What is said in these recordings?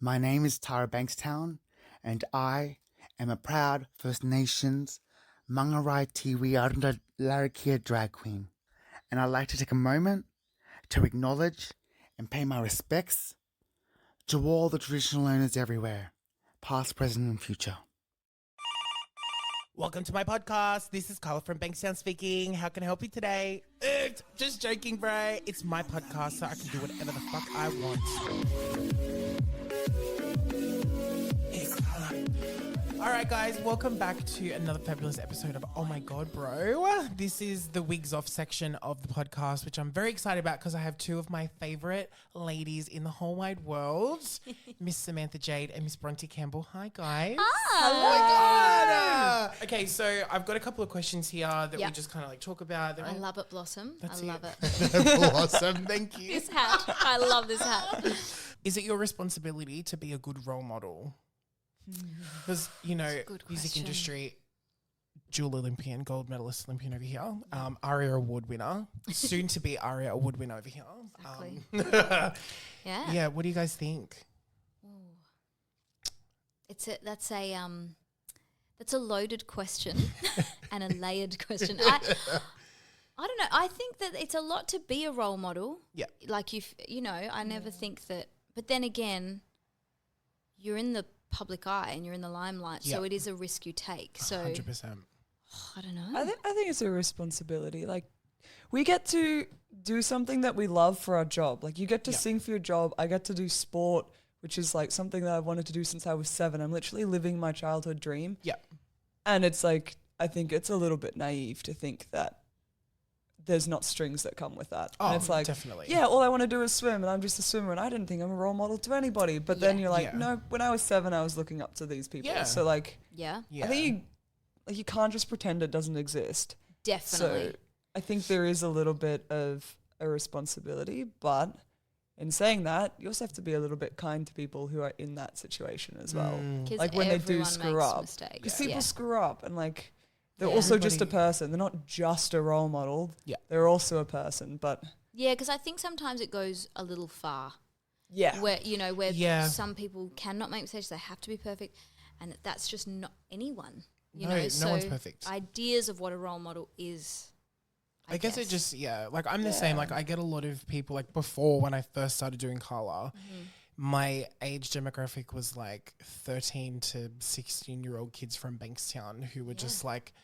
My name is Tara Bankstown, and I am a proud First Nations Mangawhai Tiwi Arunda Larrakia drag queen. And I'd like to take a moment to acknowledge and pay my respects to all the traditional owners everywhere, past, present, and future. Welcome to my podcast. This is Carla from Bankstown speaking. How can I help you today? Just joking, bro. It's my podcast, so I can do whatever the fuck I want. All right, guys, welcome back to another fabulous episode of Oh My God, Bro. This is the wigs off section of the podcast, which I'm very excited about because I have two of my favorite ladies in the whole wide world, Miss Samantha Jade and Miss Bronte Campbell. Hi, guys. Hi. Oh my God. Okay, so I've got a couple of questions here that we just kind of like talk about. I love it, Blossom. That's I love it. Awesome, thank you. This hat. I love this hat. Is it your responsibility to be a good role model? Because, you know, music industry, dual Olympian, gold medalist Olympian over here, ARIA Award winner, soon to be ARIA Award winner over here. Exactly. Yeah, what do you guys think? That's a loaded question and a layered question. I don't know. I think that it's a lot to be a role model. Yeah. Like I never think that, but then again, you're in the public eye and you're in the limelight, so it is a risk you take. So 100%. I don't know. I think it's a responsibility. Like, we get to do something that we love for our job. Like, you get to sing for your job. I get to do sport, which is like something that I've wanted to do since I was 7. I'm literally living my childhood dream. Yeah. And it's like, I think it's a little bit naive to think that there's not strings that come with that. Oh, and it's like, definitely. yeah, all I want to do is swim, and I'm just a swimmer, and I didn't think I'm a role model to anybody. But then you're like, no, when I was 7, I was looking up to these people. Yeah. So like, Yeah. I think you can't just pretend it doesn't exist. Definitely. So I think there is a little bit of a responsibility, but in saying that, you also have to be a little bit kind to people who are in that situation as well. 'Cause Like when they do everyone screw makes up. mistakes. Because people screw up, and like, they're Yeah. also just a Everybody- person. They're not just a role model. Yeah. They're also a person, but Yeah, because I think sometimes it goes a little far. yeah. Where some people cannot make mistakes, they have to be perfect, and that's just not anyone. No one's perfect. Ideas of what a role model is. I guess it just, like I'm the same. Like I get a lot of people, like before when I first started doing Carla, my age demographic was like 13 to 16-year-old kids from Bankstown who were just like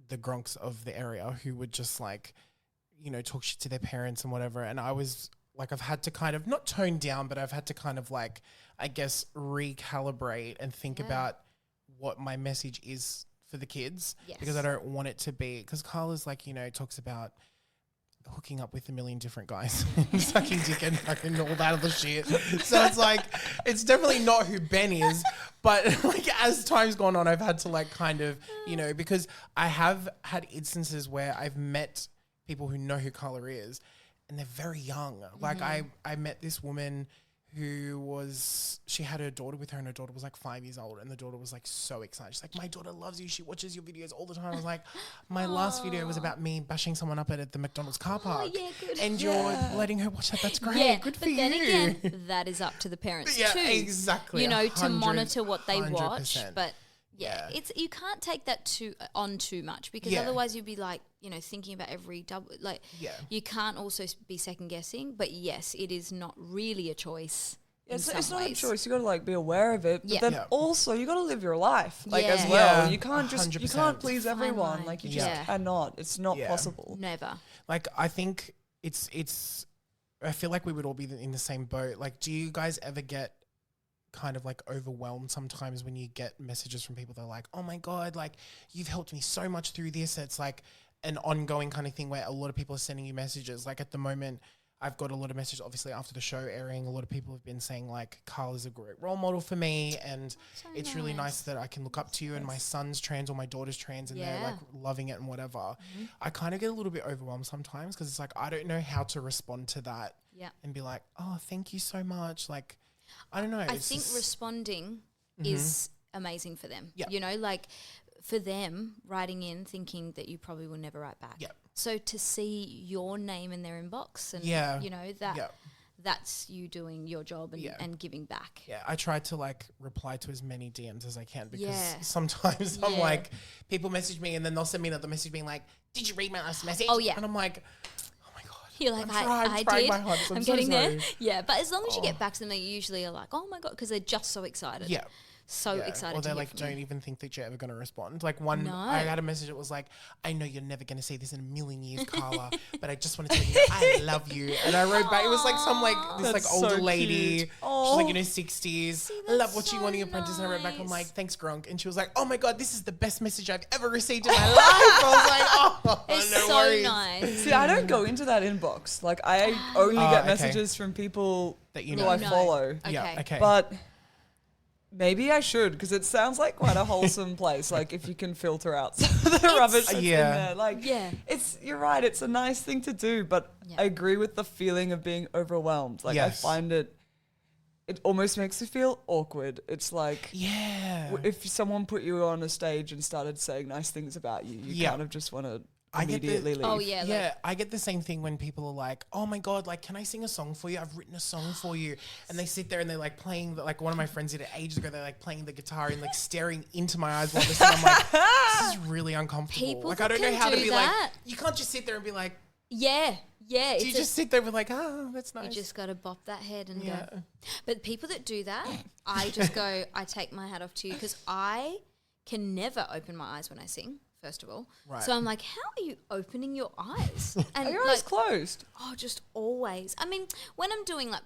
the gronks of the area, who would just like, talk shit to their parents and whatever. And I was like, I've had to kind of not tone down, but I've had to kind of like, I guess, recalibrate and think about what my message is for the kids, because I don't want it to be, because Carla's like, talks about hooking up with a million different guys and sucking dick and fucking all that other shit. So it's like, it's definitely not who Ben is, but like as time's gone on, I've had to like kind of, because I have had instances where I've met people who know who Carla is and they're very young. Like I met this woman who she had her daughter with her, and her daughter was like 5 years old, and the daughter was like so excited. She's like, my daughter loves you. She watches your videos all the time. I was like, my last video was about me bashing someone up at the McDonald's car park. yeah, good. And you're letting her watch that. That's great. Yeah, good for but then you. again, that is up to the parents too. Exactly. To monitor what they watch. 100%. But it's you can't take that too much, because otherwise you'd be like, thinking about every double. Like, you can't also be second guessing. But yes, it is not really a choice. It's not a choice. You got to like be aware of it, but then Yeah. also you got to live your life as Yeah. well. Yeah, You can't just 100%. please Fine everyone. line. Like you just Yeah. cannot. It's not possible. Never. Like, I think it's I feel like we would all be in the same boat. Like, do you guys ever get kind of like overwhelmed sometimes when you get messages from people that are like, oh my God, like you've helped me so much through this? It's like an ongoing kind of thing where a lot of people are sending you messages. Like at the moment, I've got a lot of messages, obviously, after the show airing. A lot of people have been saying, like, Carl is a great role model for me, and it's really nice that I can look up to you, and my son's trans or my daughter's trans, and they're, like, loving it and whatever. I kind of get a little bit overwhelmed sometimes, because it's like, I don't know how to respond to that and be like, oh, thank you so much. Like, I don't know. I think responding is amazing for them. Like, for them, writing in thinking that you probably will never write back. So to see your name in their inbox and, that's you doing your job and giving back. Yeah, I try to like reply to as many DMs as I can because Yeah. sometimes I'm like, people message me and then they'll send me another message being like, did you read my last message? Oh, yeah. And I'm like, oh my God. You're like, I'm I trying did. my hardest. I'm so getting sorry. there. Yeah, but as long as you get back to them, they usually are like, oh my God, because they're just so excited. Yeah. So Yeah. excited Or to they hear like from don't you. even think that you're ever going to respond. Like one, No. I had a message that was like, I know you're never going to see this in a million years, Carla, but I just want to tell you that I love you. And I wrote back, it was like some like this That's like older so lady. cute. She's like in her 60s. I love that's watching so Wanting the Apprentice. And I wrote back, I'm nice. like, thanks, Gronk. And she was like, oh my God, this is the best message I've ever received in my life. I was like, oh, It's no so worries. nice. See, I don't go into that inbox. Like, I only get okay. messages from people That you who know. I No. follow. Yeah, Okay. okay. But maybe I should, because it sounds like quite a wholesome place. Like, if you can filter out some of the rubbish that's in there. Like, Yeah. you're right, it's a nice thing to do, but Yeah. I agree with the feeling of being overwhelmed. Like, Yes. I find it almost makes me feel awkward. It's like, yeah. if someone put you on a stage and started saying nice things about you, you Yeah. kind of just want to I get the- immediately leave. Oh, yeah. Yeah, Like, I get the same thing when people are like, "Oh my God, like, can I sing a song for you? I've written a song for you." And they sit there and they're like playing, like one of my friends did it ages ago. They're like playing the guitar and like staring into my eyes while they're singing. I'm like, this is really uncomfortable. People like, I don't that know how to can be do like, that. you can't just sit there and be like, yeah. Yeah. do you just sit there with like, oh, that's nice. You just got to bop that head and yeah. go. But people that do that, I just go, I take my hat off to you because I can never open my eyes when I sing, first of all. Right. So I'm like, how are you opening your eyes? And Are your eyes closed? oh, just always. I mean, when I'm doing like,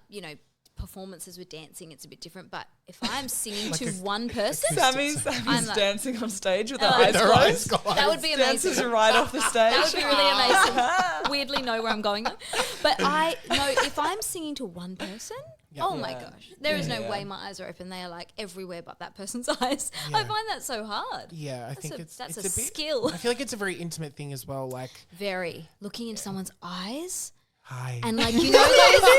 performances with dancing, it's a bit different. But if I'm singing to one person, Sammy's I'm like- dancing on stage with her like- eyes Their eyes closed. closed. that would be amazing. Dances right off the stage. That would be really amazing. Weirdly know where I'm going though. But I know if I'm singing to one person, oh my gosh, there is no way my eyes are open. They are like everywhere but that person's eyes. I find that so hard. Yeah, I think that's it's a a bit, skill. I feel like it's a very intimate thing as well. Like, Very looking into someone's eyes. hi. And like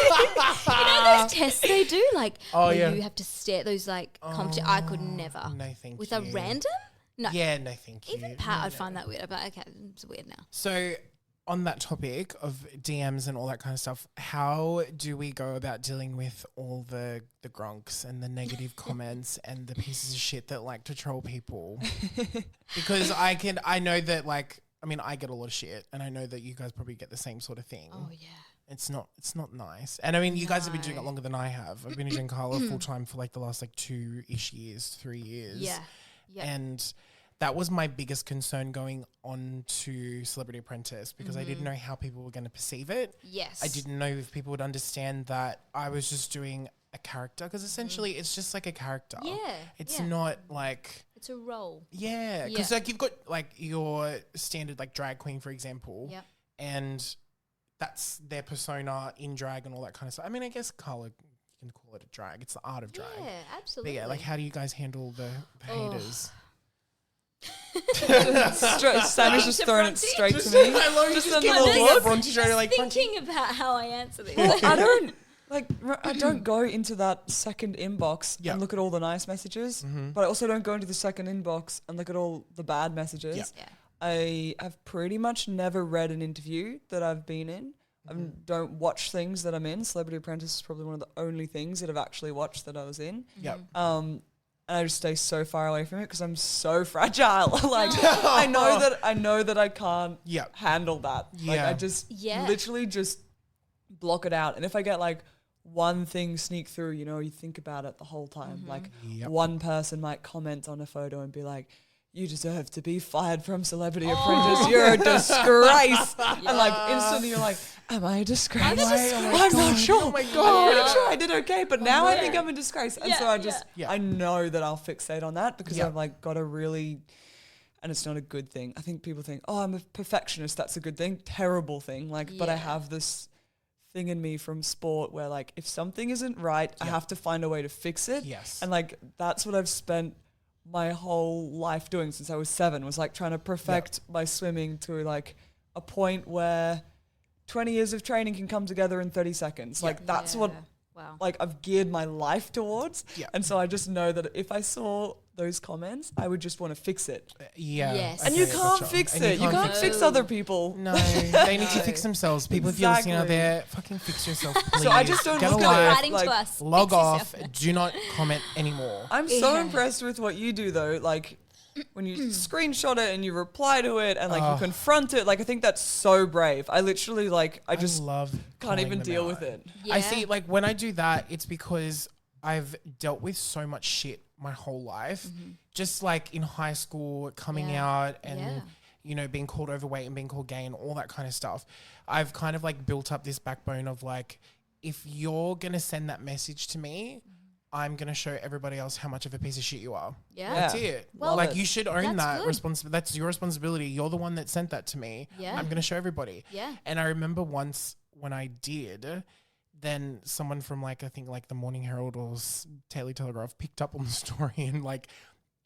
those tests they do, like Oh, where yeah. you have to stare those like I could never. no, thank With you. a random? No. Yeah, no, thank you. Even Pat, I'd find that weird. But okay, it's weird now. So, on that topic of DMs and all that kind of stuff, how do we go about dealing with all the gronks and the negative comments and the pieces of shit that like to troll people? Because I know that like, I mean, I get a lot of shit, and I know that you guys probably get the same sort of thing. Oh yeah. It's not nice. And I mean, you guys have been doing it No. longer than I have. I've been doing Carla full time for like the last like 2-ish years, 3 years. Yeah. Yeah. And that was my biggest concern going on to Celebrity Apprentice because I didn't know how people were going to perceive it. Yes. I didn't know if people would understand that I was just doing a character because essentially it's just like a character. Yeah. It's yeah. not like, It's a role. yeah. Because Yeah. like you've got like your standard like drag queen, for example. Yep. And that's their persona in drag and all that kind of stuff. I mean, I guess Carla, you can call it a drag. It's the art of drag. Yeah, But absolutely. yeah, like how do you guys handle the Oh. haters? Sammy's just throwing it Bronte. straight to me. I love Just just a get little the look. Bronte show, like Bronte. thinking about how I answer this. Well, I don't I don't go into that second inbox Yeah. and look at all the nice messages, but I also don't go into the second inbox and look at all the bad messages. Yeah. Yeah. I have pretty much never read an interview that I've been in. I don't watch things that I'm in. Celebrity Apprentice is probably one of the only things that I've actually watched that I was in. Yep. And I just stay so far away from it because I'm so fragile. Like I know that I can't Yep. handle that. Like Yeah. I just Yeah. literally just block it out. And if I get like one thing sneak through, you think about it the whole time. Like Yep. one person might comment on a photo and be like, "You deserve to be fired from Celebrity Apprentice. You're a disgrace." And like instantly you're like, "Am I a disgrace? I'm a disgrace. I'm not sure. Oh my I'm God. pretty sure I did okay, but now I yeah. think I'm a disgrace." And Yeah, so I just, yeah. I know that I'll fixate on that because Yeah. I've like got a really, and it's not a good thing. I think people think, "Oh, I'm a perfectionist. That's a good thing." Terrible thing. Like, but I Yeah. have this thing in me from sport where like if something isn't right, I Yeah. have to find a way to fix it. Yes. And like that's what I've spent my whole life doing since I was 7, was like trying to perfect my swimming to like a point where 20 years of training can come together in 30 seconds. Like that's what Wow. like I've geared my life towards. Yeah. And so I just know that if I saw those comments, I would just want to fix it. Yeah. Yes. And you Okay, can't gotcha. fix And it. You can't fix fix it. other people. No, they need to fix themselves. People, if you're listening out Exactly. there, fucking fix yourself, please. So I just don't Get look a at it. life, Writing like, to us. log Fix off, yourself. do not comment anymore. I'm so Yeah. impressed with what you do though. Like when you screenshot it and you reply to it and like you confront it. Like I think that's so brave. I literally like I just love can't calling even them deal out. with it. I see, like when I do that, it's because I've dealt with so much shit my whole life. Just like in high school, coming Yeah. out and, Yeah. you know, being called overweight and being called gay and all that kind of stuff. I've kind of like built up this backbone of like, if you're going to send that message to me, I'm going to show everybody else how much of a piece of shit you are. Yeah. That's it. Well, like you should own that's that good. That's your responsibility. You're the one that sent that to me. Yeah. I'm going to show everybody. Yeah. And I remember once when I did, then someone from like, I think like the Morning Herald or Daily Telegraph picked up on the story and like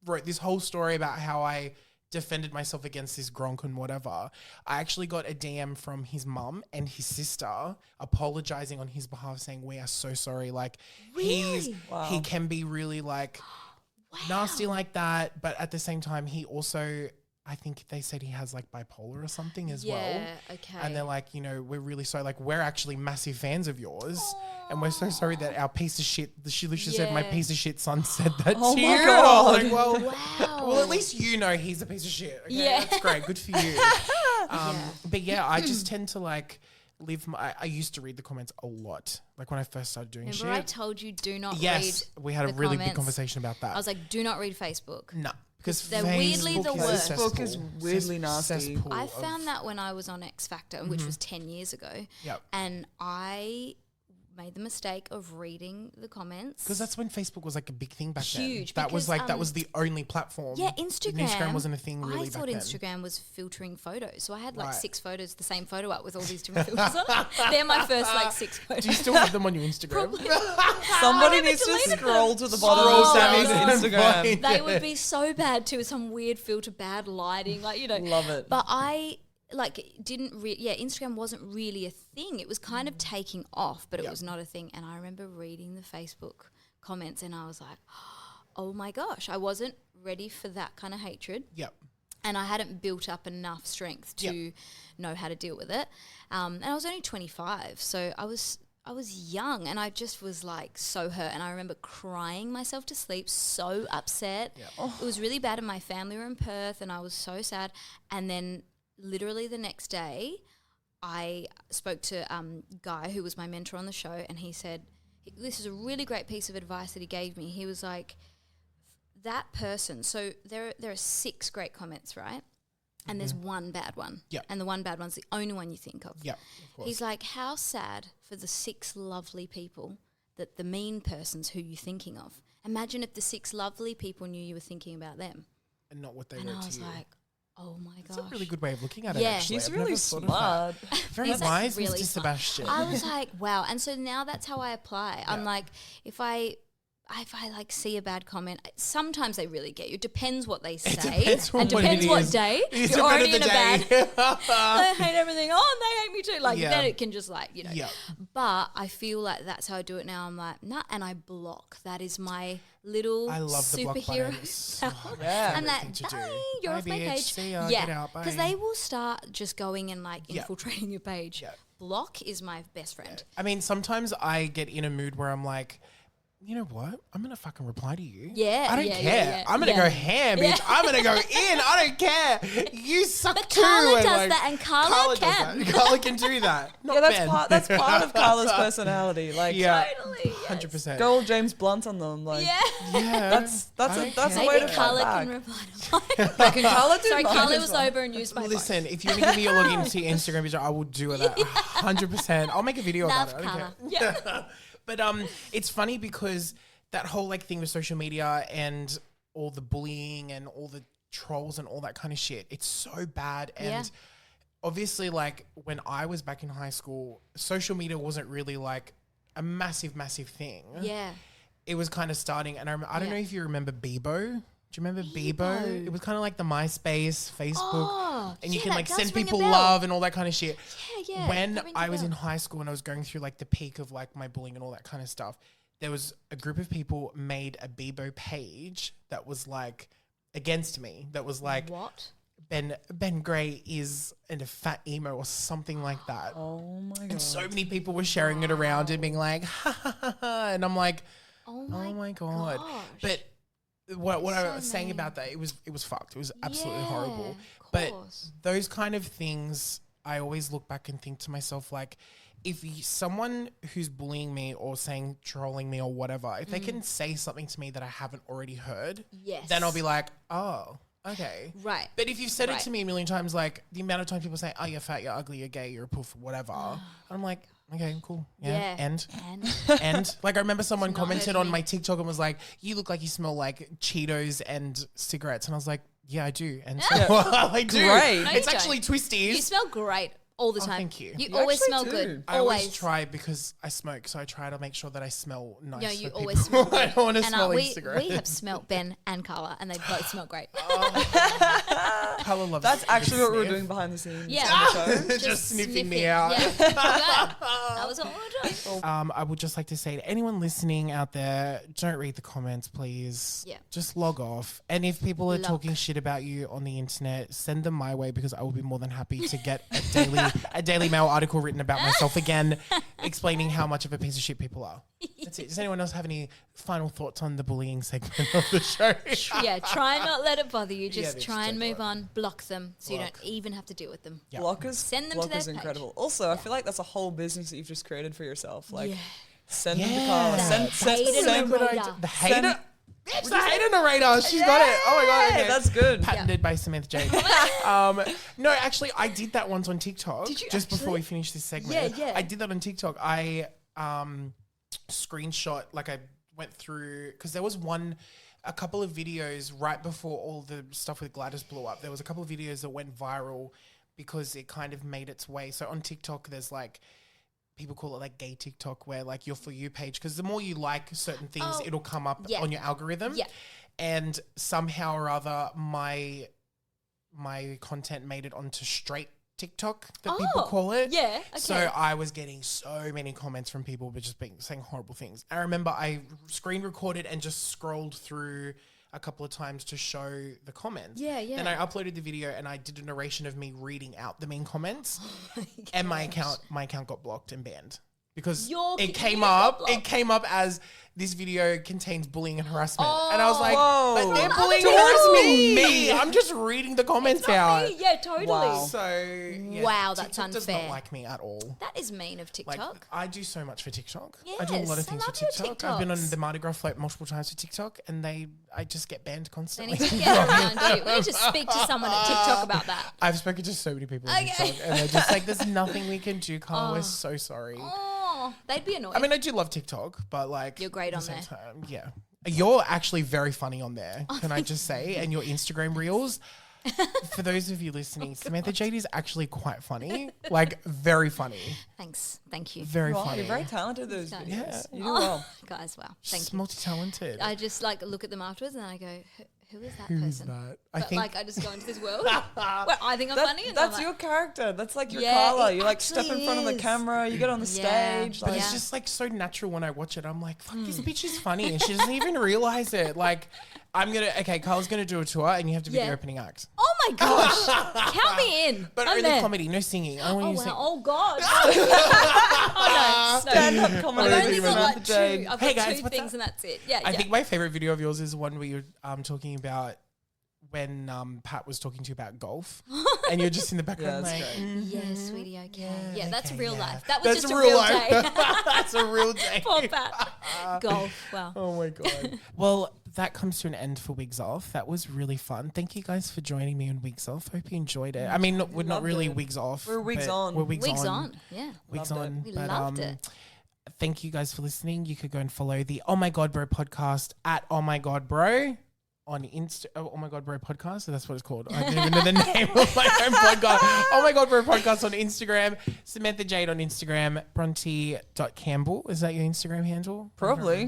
wrote this whole story about how I defended myself against this Gronk and whatever. I actually got a DM from his mum and his sister apologizing on his behalf, saying, we are so sorry. Like Really? he can be really like nasty like that. But at the same time, he also, I think they said he has like bipolar or something as well. Yeah, okay. And they're like, you know, we're really sorry. Like, we're actually massive fans of yours. And we're so sorry that our piece of shit, she literally said, my Yeah. piece of shit son said that Oh to my you. God. And I was like, well, Wow. well, at least you know he's a piece of shit. Okay? Yeah. That's great. Good for you. Yeah. But yeah, I just tend to like live I used to read the comments a lot. Like when I first started doing Remember I shit. told you do not Yes, read we had a the really big comments? conversation about that. I was like, do not read Facebook. no. Because They're weirdly the Facebook worst. is Facebook is cesspool. weirdly nasty. Cesspool I of- found that when I was on X Factor, which was 10 years ago. Yep. And I made the mistake of reading the comments. Because that's when Facebook was like a big thing back then. Huge, That was because, like that was the only platform. Yeah, Instagram. Instagram wasn't a thing really I back thought then. Instagram was filtering photos. So I had like Right. 6 photos, the same photo up with all these different filters on it. They're my first like 6 photos. Do you still have them on your Instagram? Somebody never needs to deleted scroll to the bottom Scroll of Sammy's down. Instagram. They would be so bad too, with some weird filter, bad lighting, like, you know. Love it. But I Instagram wasn't really a thing. It was kind of taking off, but it was not a thing. And I remember reading the Facebook comments and I was like, oh my gosh, I wasn't ready for that kind of hatred. Yep. And I hadn't built up enough strength to know how to deal with it. And I was only 25, so I was young and I just was like so hurt. And I remember crying myself to sleep, so upset. It was really bad and my family were in Perth and I was so sad. And then literally the next day I spoke to Guy, who was my mentor on the show, and he said, this is a really great piece of advice that he gave me. He was like, that person, so there are 6 great comments, right? And there's one bad one. Yep. And the one bad one's the only one you think of. Yep, of course. He's like, how sad for the 6 lovely people that the mean person's who you're thinking of. Imagine if the 6 lovely people knew you were thinking about them. And not what they And wrote I to was you. like, oh my gosh. That's a really good way of looking at it, Yeah. actually. He's I've really never thought of that. smart. Very He's, like, wise, really Mr. smart. Sebastian. I was like, wow. And so now that's how I apply. I'm Yeah. like, if I like see a bad comment, sometimes they really get you. Depends what they say. depends on and what depends it what is. day. It's You're a bit already of in the a bad day. I hate everything. Oh, and they hate me too. Like Yeah. then it can just like, you know. Yeah. But I feel like that's how I do it now. I'm like, nah, and I block. That is my little I love the block superhero. button. It's so my Yeah. And favourite that, thing to do. bye, you're off Bye, my bitch. page. See ya, yeah, get out, because bye. they will start just going and like Yeah. infiltrating your page. Yeah. Block is my best friend. I mean, sometimes I get in a mood where I'm like, you know what? I'm gonna fucking reply to you. Yeah, I don't yeah, care. yeah, yeah. I'm gonna Yeah. go ham, bitch. Yeah. I'm gonna go in. I don't care. You suck But too. Carla And, does like, that, and Carla does can. that. Carla can do that. Not Yeah, Ben. that's part of Carla's personality. Like, Yeah, Totally. Yes. 100%. go all James Blunt on them. Like, Yeah. Yeah, that's I a don't that's a care. way Maybe to Carla fight can back. reply to mine. Like, can Carla do Sorry, mine Carla as was well? over and used my phone. Listen, if you want to give me your login to your Instagram page, I will do that 100%. I'll make a video Love about it. I don't Carla. care. Yeah. But it's funny because that whole like thing with social media and all the bullying and all the trolls and all that kind of shit, it's so bad. And Yeah. obviously, like when I was back in high school, social media wasn't really like a massive thing. Yeah. It was kind of starting, and I don't Yeah. know if you remember Bebo. Do you remember Bebo? It was kind of like the MySpace, Facebook. and you yeah, can that like does send ring a people bell. love and all that kind of shit. Yeah. When that rings a I was in bell. high school and I was going through like the peak of like my bullying and all that kind of stuff, there was a group of people made a Bebo page that was like against me. That was like What? Ben Gray is a fat emo or something like that. Oh my god. And so many people were sharing it around and being like, ha ha ha ha. And I'm like, Oh oh my God. gosh. But what I So was saying mean. about that, it was fucked. It was absolutely Yeah, horrible. of But course. those kind of things, I always look back and think to myself, like, if someone who's bullying me or saying trolling me or whatever, if they can say something to me that I haven't already heard, Yes. then I'll be like, oh, okay. Right. But if you've said it Right. to me a million times, like the amount of times people say, oh, you're fat, you're ugly, you're gay, you're a poof, whatever, I'm like, okay, cool. Yeah. And like I remember someone It's not commented hurting on me. my TikTok and was like, you look like you smell like Cheetos and cigarettes. And I was like, yeah, I do. And so I do. Great. No, It's you actually don't. twisties. You smell great all the Oh, time. thank you. You You always actually smell do. good. I always. always try because I smoke, so I try to make sure that I smell nice. No, for you people. always smell good. I don't want to and smell like we cigarettes. have smelt Ben and Carla, and they both smell great. Carla loves That's the actually what we were sniff. doing behind the scenes. Yeah. on the show. Just sniffing me sniffing. out. Yeah. That was all we were doing. I would just like to say to anyone listening out there, don't read the comments, please. Yeah. Just log off. And if people are Log. talking shit about you on the internet, send them my way because I will be more than happy to get a Daily Mail article written about myself again, explaining how much of a piece of shit people are. That's it. Does anyone else have any final thoughts on the bullying segment of the show? Yeah, try and not let it bother you. Just bitch, try and don't move do it. on. Block them so you Block. don't even have to deal with them. Yeah. Blockers. Send them to Blockers their incredible. page. Also, I feel like that's a whole business that you've just created for yourself. Like, Yeah. send them to Yeah. Carla. The hater narrator. The hater? It's the hater narrator. She's got it. Oh my God. Okay. That's good. Patented by Samantha Jade. No, actually, I did that once on TikTok. Did you just before actually? we finish this segment? Yeah. I did that on TikTok. I screenshot, like I went through, because there was a couple of videos right before all the stuff with Gladys blew up. There was a couple of videos that went viral because it kind of made its way. So on TikTok, there's like, people call it like gay TikTok, where like your For You page, because the more you like certain things, Oh, it'll come up yeah. on your algorithm. Yeah. And somehow or other, my content made it onto straight TikTok that people call it. Yeah. Okay. So I was getting so many comments from people, but just saying horrible things. I remember I screen recorded and just scrolled through a couple of times to show the comments. Yeah. Then I uploaded the video and I did a narration of me reading out the mean comments, and my account got blocked and banned because Your it came account got up. It blocked. came up as this video contains bullying and harassment, and I was like, Whoa. "But they're From bullying other and harassing people. me. I'm just reading the comments out." Me. Yeah, totally. Wow. So yeah, Wow, that's TikTok does unfair. not like me at all. That is mean of TikTok. Like I do so much for TikTok. I do a lot Yes, of things I for love your TikTok. I've been on TikToks. the Mardi Gras float multiple times for TikTok, and I just get banned They constantly. need to get around you. We need to speak to someone at TikTok about that. I've spoken to so many people on Okay. TikTok, and they're just like, "There's nothing we can do, Carl. We're so sorry." Oh, they'd be annoyed. I mean, I do love TikTok, but like, You're great at on the same there. time, yeah. You're actually very funny on there, can I just say? And your Instagram reels. For those of you listening, Samantha Jade is actually quite funny, like very funny, Thanks. Thank you. very Wow, funny. you're very talented at those Guys. videos. Yeah. You do well. Guys, wow. She's Thank you. multi-talented. I just like look at them afterwards and I go, who is that Who's person? that? I But think like I just go into this world where I think I'm funny. And That's I'm your like, character. That's like your Yeah, Carla. it You like step in front of the actually camera. You get on the Yeah. stage. But Like, it's just like so natural when I watch it. I'm like, fuck, this bitch is funny. And she doesn't even realize it. Like, Carla's going to do a tour and you have to be the Yeah. opening act. oh my gosh, count me in. But I'm only there. comedy, no singing. I don't want Oh you to wow. sing. Oh god. Oh no. stand-up I've comedy. only with got Samantha like Jade. two. I've Hey got guys, two what's things up? and that's it. Yeah. I think my favorite video of yours is one where you're talking about when Pat was talking to you about golf and you're just in the background that's like, great. Yeah, sweetie. Okay. Yeah, Yeah, that's okay, real yeah. life. That was That's just a real life. day. That's a real day. Poor Pat. Golf. Wow. Oh my God. Well, that comes to an end for Wigs Off. That was really fun. Thank you guys for joining me on Wigs Off. Hope you enjoyed it. I mean, we're not Loved really it. Wigs Off. We're Wigs but on. We're Wigs, Wigs on. on. Yeah. Wigs Loved it. on. We But, loved it. Thank you guys for listening. You could go and follow the Oh My God Bro podcast at Oh My God Bro on Oh my God, Bro Podcast. So that's what it's called. I don't even know the name of my own podcast. Oh my God, Bro Podcast on Instagram. Samantha Jade on Instagram. Bronte.Campbell. Is that your Instagram handle? Probably.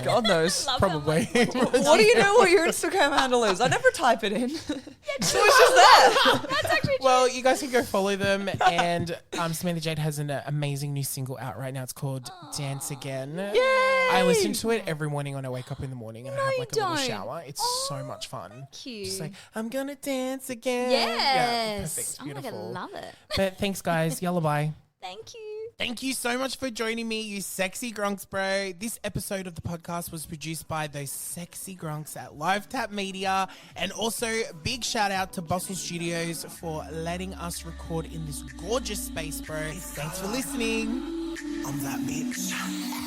God knows. Probably. What do you know what your Instagram handle is? I never type it in. So it's just there. That's actually true. Well, you guys can go follow them. And Samantha Jade has an amazing new single out right now. It's called Dance Again. Yay! I listen to it every morning when I wake up in the morning and I have like a little don't. shower. It's so much fun. Thank you. Just like, I'm gonna dance again. Yes. Yeah, perfect. It's Oh my beautiful. God, I love it. But thanks, guys. Yalla bye. Thank you. Thank you so much for joining me, you sexy grunks, bro. This episode of the podcast was produced by those sexy grunks at Live Tap Media. And also, big shout out to Bustle Studios for letting us record in this gorgeous space, bro. Thanks for listening. I'm that bitch.